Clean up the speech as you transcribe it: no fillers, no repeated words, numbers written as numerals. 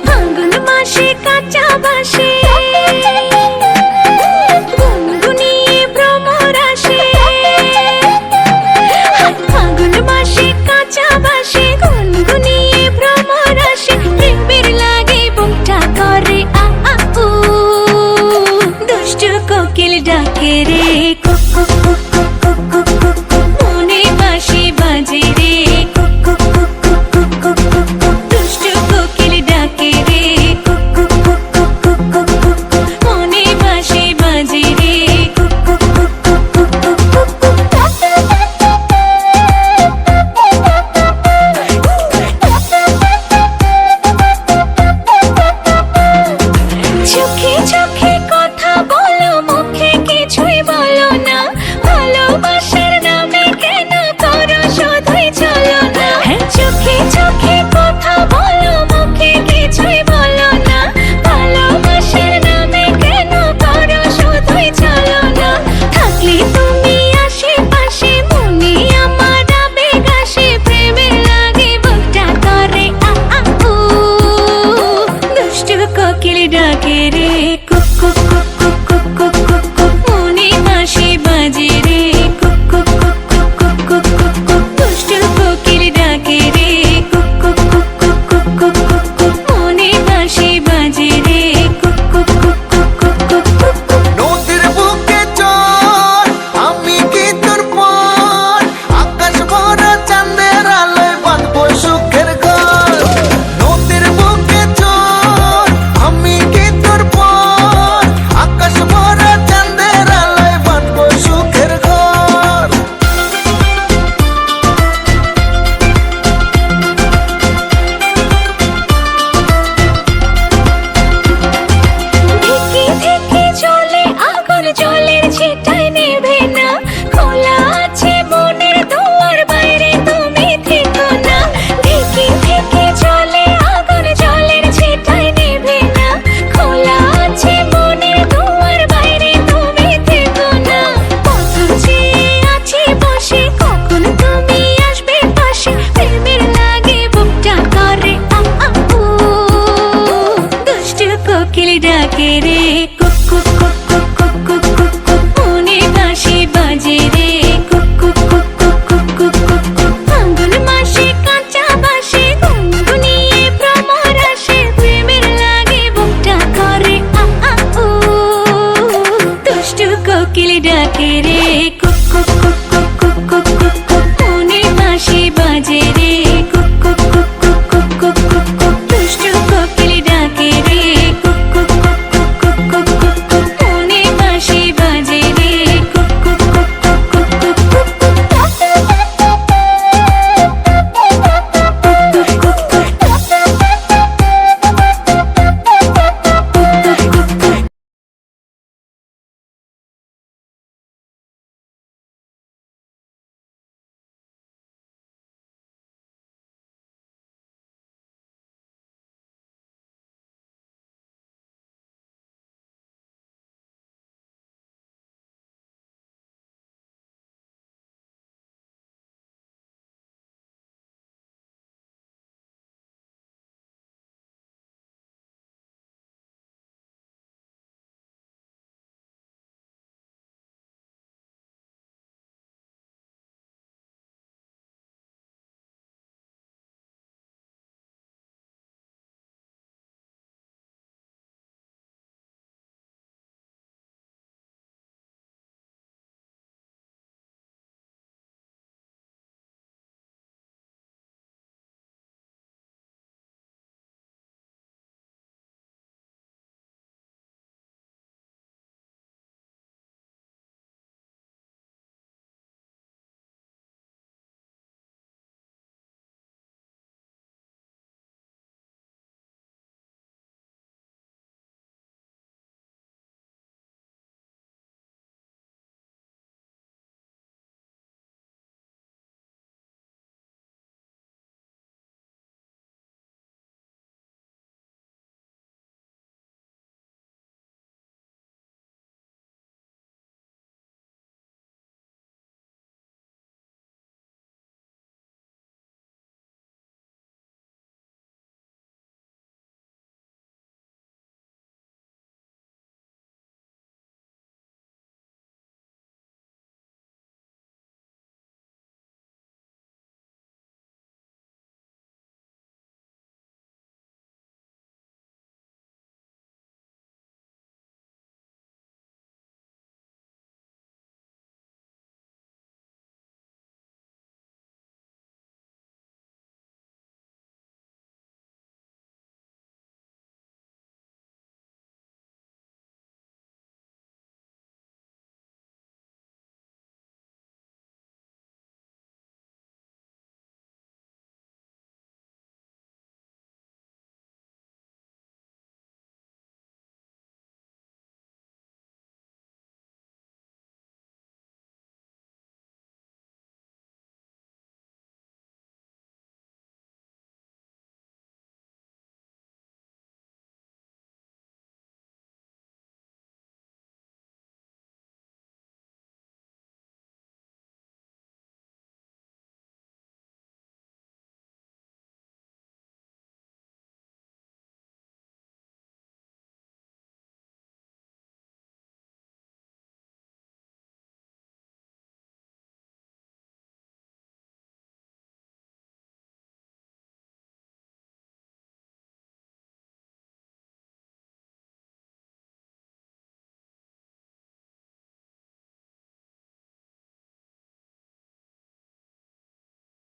ফাল্গুন মাসে কাঁচা বাসে গুনগুনিয়ে ভ্রমর আসে। ফাল্গুন মাসে কাঁচা বাসে গুনগুনিয়ে ভ্রমর আসে। প্রেমের লাগে বুকটা করে আ আ উ, দুষ্টু কোকিল ডাকে রে cook cook cook cook cook cook cook cook, মনে বাঁশি বাজে রে cook cook cook cook cook cook cook cook, দুষ্টু কোকিল ডাকে রে cook cook cook cook cook cook cook cook, মনে বাঁশি বাজে রে cook cook cook cook cook cook cook cook. চোখে চোখে কথা বলো, মুখে কিছুই বলো না। ভালোবাসার নামে কেন করো শুধুই চলো না। চোখে চোখে কথা বলো, মুখে কিছুই বলো না। ভালোবাসার নামে কেন করো শুধুই চলো না। থাকলে তুমি আশেপাশে, মনে আমার আবেগ আসে। প্রেমের লাগে বুকটা করে আ আ উ, দুষ্টু কোকিল ডাকে রে cook cook cook cook cook cook cook cook, মনে বাঁশি বাজে রে cook cook cook cook cook cook cook cook, দুষ্টু কোকিল ডাকে রে cook cook cook cook cook cook cook cook, মনে বাঁশি বাজে রে cook cook cook cook cook cook cook cook. নদীর বুকে চল, আমি কি তোর পর, আকাশ ভরা চাঁদের আলোয় বাঁধবো সুখের ঘর। নদীর বুকে চল, আমি কি তোর পর, আকাশ ভরা চাঁদের আলোয় বাঁধবো সুখের ঘর। ধিকি ধিকি চলে আগুন, জলের ছিটায় নেভে না। খোলা আছে মনের দুয়ার, বাইরে তুমি থেকো না। ধিকি ধিকি চলে আগুন, জলের ছিটায় নেভে না। খোলা আছে মনের দুয়ার, বাইরে তুমি থেকো না। পথ চেয়ে আছি বসে, কখন তুমি আসবে পাশে। প্রেমের লাগে বুকটা করে আ আ উ, দুষ্টু কোকিল ডাকে রে।